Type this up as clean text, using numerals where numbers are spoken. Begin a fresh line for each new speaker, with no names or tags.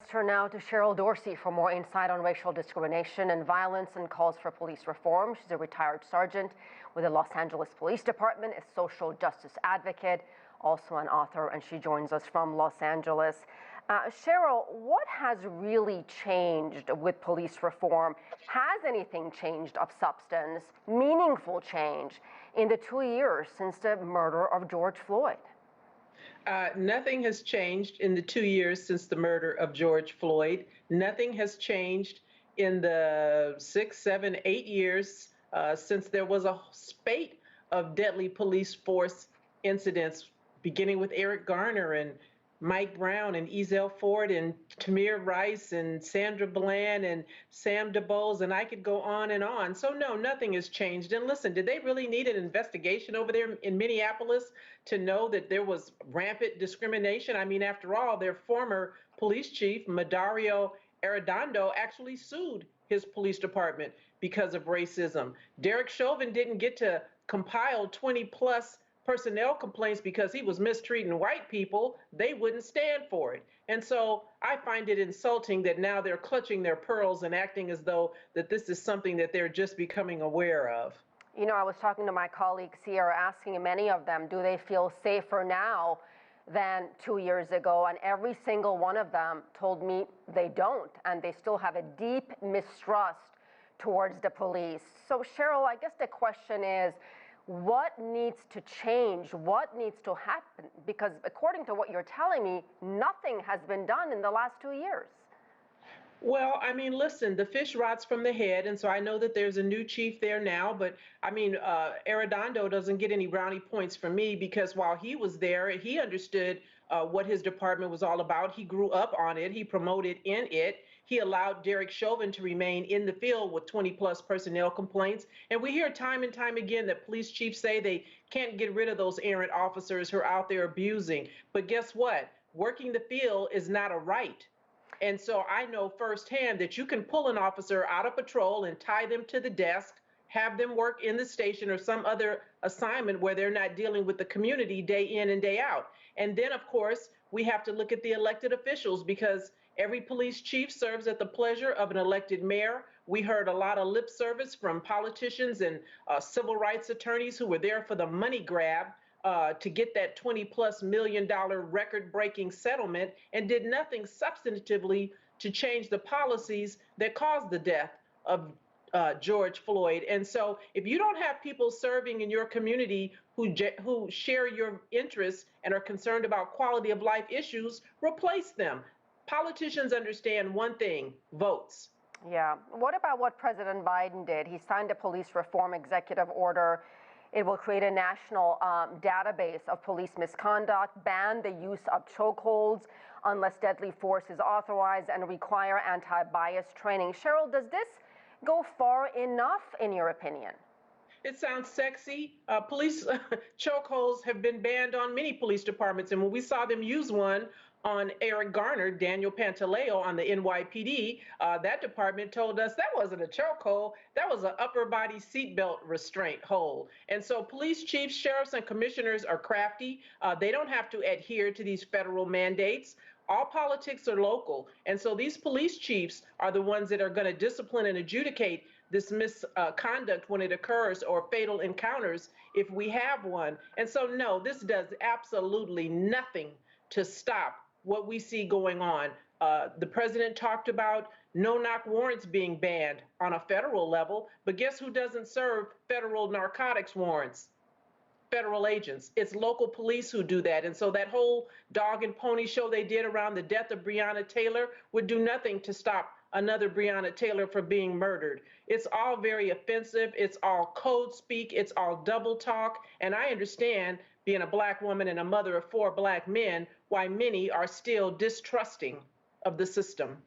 Let's turn now to Cheryl Dorsey for more insight on racial discrimination and violence and calls for police reform. She's a retired sergeant with the Los Angeles Police Department, a social justice advocate, also an author, and she joins us from Los Angeles. Cheryl, what has really changed with police reform? Has anything changed of substance, meaningful change, in the 2 years since the murder of George Floyd?
Nothing has changed in the 2 years since the murder of George Floyd. Nothing has changed in the 6, 7, 8 years since there was a spate of deadly police force incidents, beginning with Eric Garner and Mike Brown and Asieh Ford and Tamir Rice and Sandra Bland and Sam DuBose, and I could go on and on. So no, nothing has changed. And listen, did they really need an investigation over there in Minneapolis to know that there was rampant discrimination? I mean, after all, their former police chief, Dario Arredondo, actually sued his police department because of racism. Derek Chauvin didn't get to compile 20+ personnel complaints because he was mistreating white people. They wouldn't stand for it. And so I find it insulting that now they're clutching their pearls and acting as though that this is something that they're just becoming aware of.
You know, I was talking to my colleagues here, asking many of them, do they feel safer now than 2 years ago? And every single one of them told me they don't, and they still have a deep mistrust towards the police. So Cheryl, I guess the question is, what needs to change? What needs to happen? Because according to what you're telling me, nothing has been done in the last 2 years.
Well, I mean, listen, the fish rots from the head, and so I know that there's a new chief there now, but I mean, Arredondo doesn't get any brownie points from me because while he was there, he understood what his department was all about. He grew up on it. He promoted in it. He allowed Derek Chauvin to remain in the field with 20+ personnel complaints. And we hear time and time again that police chiefs say they can't get rid of those errant officers who are out there abusing. But guess what? Working the field is not a right. And so I know firsthand that you can pull an officer out of patrol and tie them to the desk, have them work in the station or some other assignment where they're not dealing with the community day in and day out. And then, of course, we have to look at the elected officials because every police chief serves at the pleasure of an elected mayor. We heard a lot of lip service from politicians and civil rights attorneys who were there for the money grab to get that $20+ million record-breaking settlement and did nothing substantively to change the policies that caused the death of George Floyd. And so if you don't have people serving in your community who share your interests and are concerned about quality of life issues, replace them. Politicians understand one thing: votes.
Yeah. What about what President Biden did? He signed a police reform executive order. It will create a national database of police misconduct, ban the use of chokeholds unless deadly force is authorized, and require anti-bias training. Cheryl, does this go far enough, in your opinion?
It sounds sexy. Police chokeholds have been banned on many police departments, and when we saw them use one on Eric Garner, Daniel Pantaleo on the NYPD, that department told us that wasn't a chokehold, that was an upper body seatbelt restraint hold. And so police chiefs, sheriffs, and commissioners are crafty. They don't have to adhere to these federal mandates. All politics are local. And so these police chiefs are the ones that are going to discipline and adjudicate this misconduct when it occurs, or fatal encounters if we have one. And so no, this does absolutely nothing to stop what we see going on. The president talked about no-knock warrants being banned on a federal level, but guess who doesn't serve federal narcotics warrants? Federal agents. It's local police who do that. And so that whole dog and pony show they did around the death of Breonna Taylor would do nothing to stop another Breonna Taylor from being murdered. It's all very offensive. It's all code speak. It's all double talk. And I understand, being a Black woman and a mother of 4 Black men, why many are still distrusting of the system.